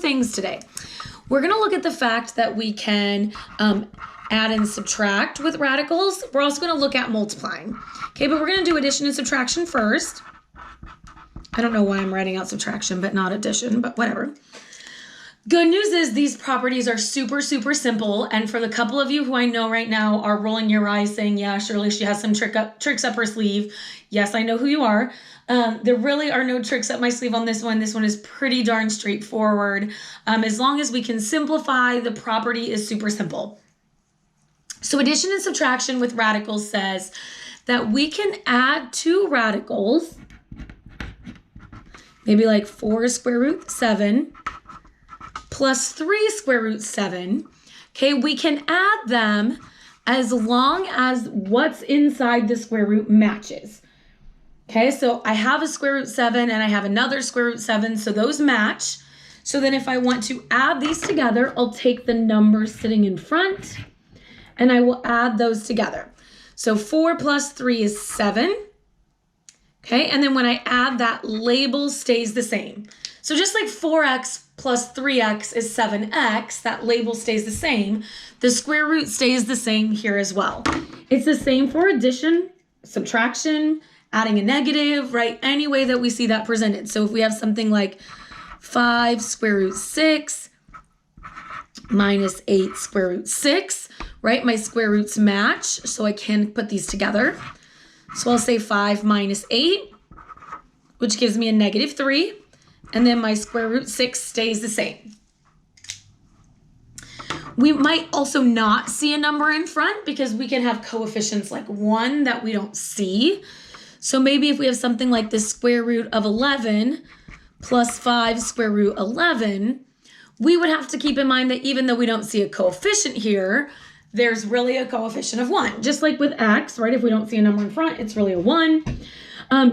things today. We're going to look at the fact that we can add and subtract with radicals. We're also going to look at multiplying. Okay, but we're going to do addition and subtraction first. I don't know why I'm writing out subtraction, but not addition, but whatever. Good news is these properties are super, super simple. And for the couple of you who I know right now are rolling your eyes saying, yeah, surely she has some tricks up her sleeve. Yes, I know who you are. There really are no tricks up my sleeve on this one. This one is pretty darn straightforward. As long as we can simplify, the property is super simple. So addition and subtraction with radicals says that we can add two radicals, maybe like 4 square root 7 plus 3 square root 7. Okay, we can add them as long as what's inside the square root matches. Okay, so I have a square root 7 and I have another square root 7, so those match. So then if I want to add these together, I'll take the numbers sitting in front and I will add those together. So 4 plus 3 is 7. Okay, and then when I add, that label stays the same. So just like 4x plus 3x is 7x, that label stays the same. The square root stays the same here as well. It's the same for addition, subtraction, adding a negative, right? Any way that we see that presented. So if we have something like 5 square root 6 minus 8 square root 6, right? My square roots match, so I can put these together. So I'll say 5 minus 8, which gives me a negative 3. And then my square root 6 stays the same. We might also not see a number in front because we can have coefficients like 1 that we don't see. So maybe if we have something like the square root of 11 plus 5 square root 11, we would have to keep in mind that even though we don't see a coefficient here, there's really a coefficient of 1. Just like with x, right? If we don't see a number in front, it's really a 1.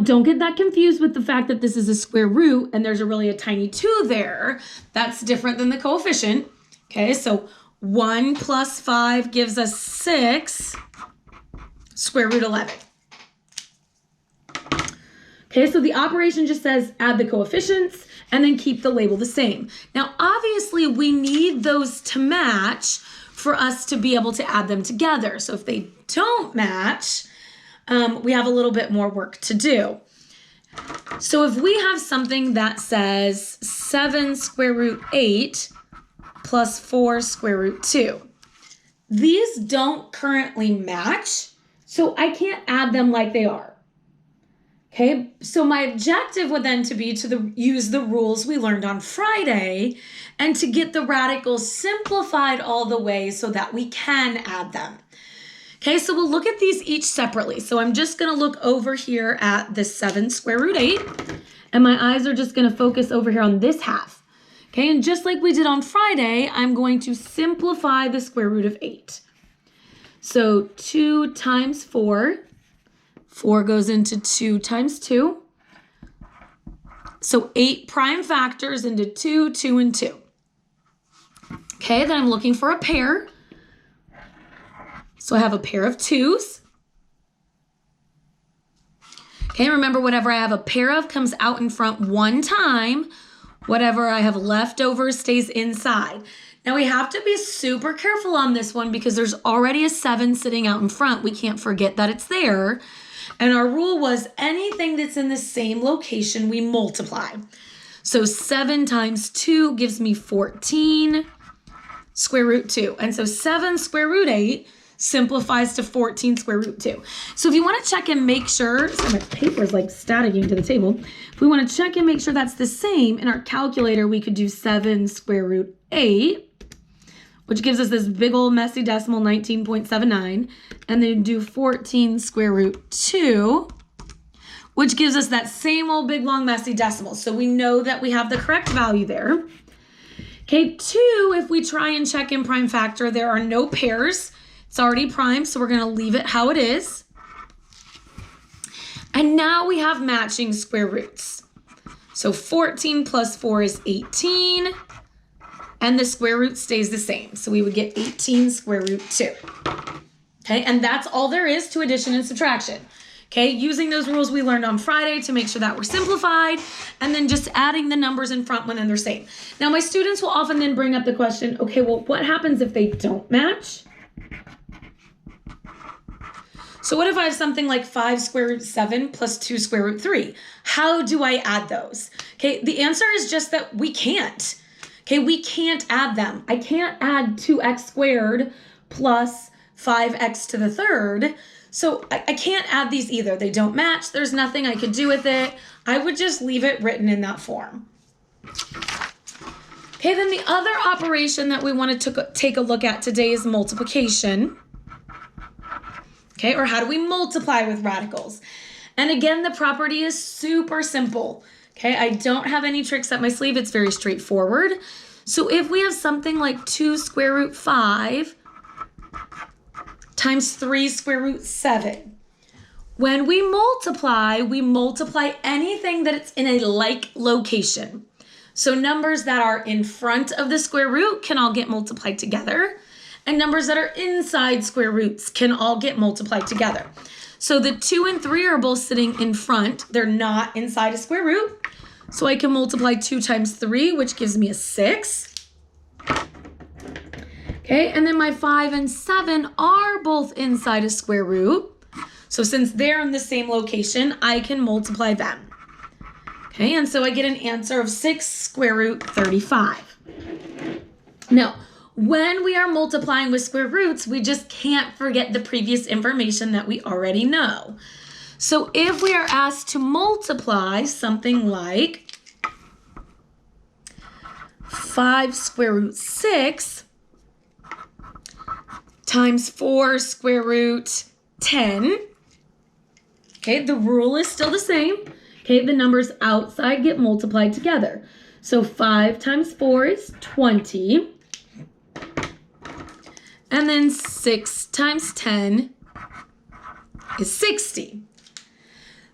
Don't get that confused with the fact that this is a square root and there's really a tiny 2 there. That's different than the coefficient. Okay, so 1 plus 5 gives us 6 square root 11. Okay, so the operation just says add the coefficients and then keep the label the same. Now, obviously, we need those to match for us to be able to add them together. So if they don't match, we have a little bit more work to do. So if we have something that says 7 square root 8 plus 4 square root 2, these don't currently match, so I can't add them like they are. Okay, so my objective would then to be to use the rules we learned on Friday and to get the radicals simplified all the way so that we can add them. Okay, so we'll look at these each separately. So I'm just going to look over here at the 7 square root 8, and my eyes are just going to focus over here on this half. Okay, and just like we did on Friday, I'm going to simplify the square root of 8. So 2 times 4. 4 goes into 2 times 2. So 8 prime factors into 2, 2, and 2. Okay, then I'm looking for a pair. So I have a pair of 2s. Okay, remember whatever I have a pair of comes out in front one time. Whatever I have left over stays inside. Now we have to be super careful on this one because there's already a 7 sitting out in front. We can't forget that it's there. And our rule was anything that's in the same location, we multiply. So 7 times 2 gives me 14 square root 2. And so 7 square root 8 simplifies to 14 square root 2. So if you want to check and make sure, so my paper is like staticking to the table. If we want to check and make sure that's the same, in our calculator, we could do 7 square root 8, which gives us this big old messy decimal 19.79, and then do 14 square root 2, which gives us that same old big long messy decimal. So we know that we have the correct value there. Okay, 2, if we try and check in prime factor, there are no pairs. It's already prime, so we're going to leave it how it is. And now we have matching square roots. So 14 plus 4 is 18. And the square root stays the same. So we would get 18 square root 2. Okay, and that's all there is to addition and subtraction. Okay, using those rules we learned on Friday to make sure that we're simplified, and then just adding the numbers in front when they're same. Now, my students will often then bring up the question, okay, well, what happens if they don't match? So what if I have something like 5 square root 7 plus 2 square root 3? How do I add those? Okay, the answer is just that we can't. Okay, we can't add them. I can't add 2x squared plus 5x to the third. So I can't add these either. They don't match. There's nothing I could do with it. I would just leave it written in that form. Okay, then the other operation that we wanted to take a look at today is multiplication. Okay, or how do we multiply with radicals? And again, the property is super simple. Okay, I don't have any tricks up my sleeve. It's very straightforward. So if we have something like 2 square root 5 times 3 square root 7, when we multiply anything that it's in a like location. So numbers that are in front of the square root can all get multiplied together. And numbers that are inside square roots can all get multiplied together. So the 2 and 3 are both sitting in front. They're not inside a square root. So I can multiply 2 times 3, which gives me a 6. Okay, and then my 5 and 7 are both inside a square root. So since they're in the same location, I can multiply them. Okay, and so I get an answer of 6 square root 35. Now, when we are multiplying with square roots, we just can't forget the previous information that we already know. So if we are asked to multiply something like 5 square root 6 times 4 square root 10, okay, the rule is still the same. Okay, the numbers outside get multiplied together. So 5 times 4 is 20. And then 6 times 10 is 60.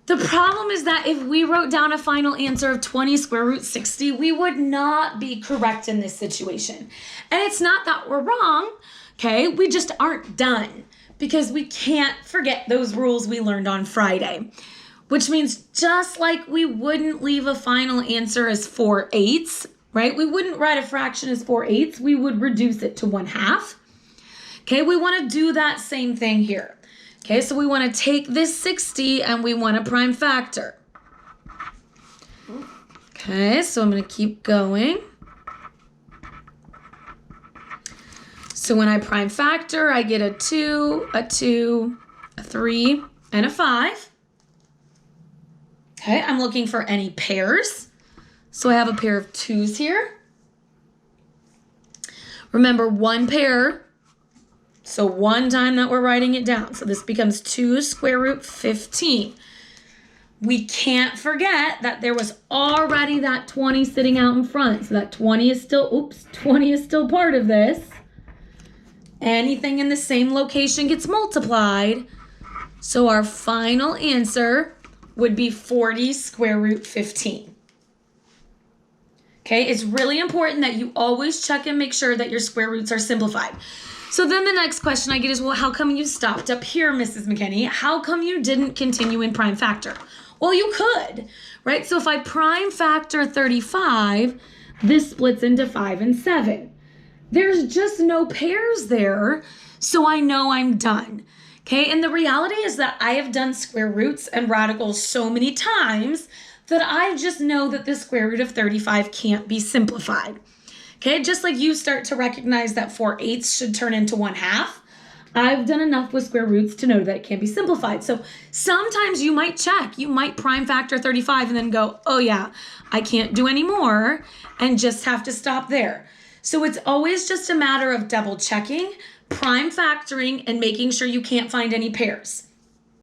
The problem is that if we wrote down a final answer of 20 square root 60, we would not be correct in this situation. And it's not that we're wrong, okay? We just aren't done because we can't forget those rules we learned on Friday, which means just like we wouldn't leave a final answer as 4/8, right? We wouldn't write a fraction as 4/8. We would reduce it to 1/2. Okay, we want to do that same thing here. Okay, so we want to take this 60 and we want to prime factor. Okay, so I'm going to keep going. So when I prime factor, I get a 2, a 2, a 3, and a 5. Okay, I'm looking for any pairs. So I have a pair of 2's here. Remember, one pair. So one time that we're writing it down. So this becomes 2 square root 15. We can't forget that there was already that 20 sitting out in front. So that 20 is still, 20 is still part of this. Anything in the same location gets multiplied. So our final answer would be 40 square root 15. Okay, it's really important that you always check and make sure that your square roots are simplified. So then the next question I get is, well, how come you stopped up here, Mrs. McKinney? How come you didn't continue in prime factor? Well, you could, right? So if I prime factor 35, this splits into 5 and 7. There's just no pairs there, so I know I'm done. Okay, and the reality is that I have done square roots and radicals so many times that I just know that the square root of 35 can't be simplified. Okay, just like you start to recognize that 4/8 should turn into 1/2, I've done enough with square roots to know that it can be simplified. So sometimes you might check, you might prime factor 35 and then go, oh yeah, I can't do any more, and just have to stop there. So it's always just a matter of double checking, prime factoring, and making sure you can't find any pairs.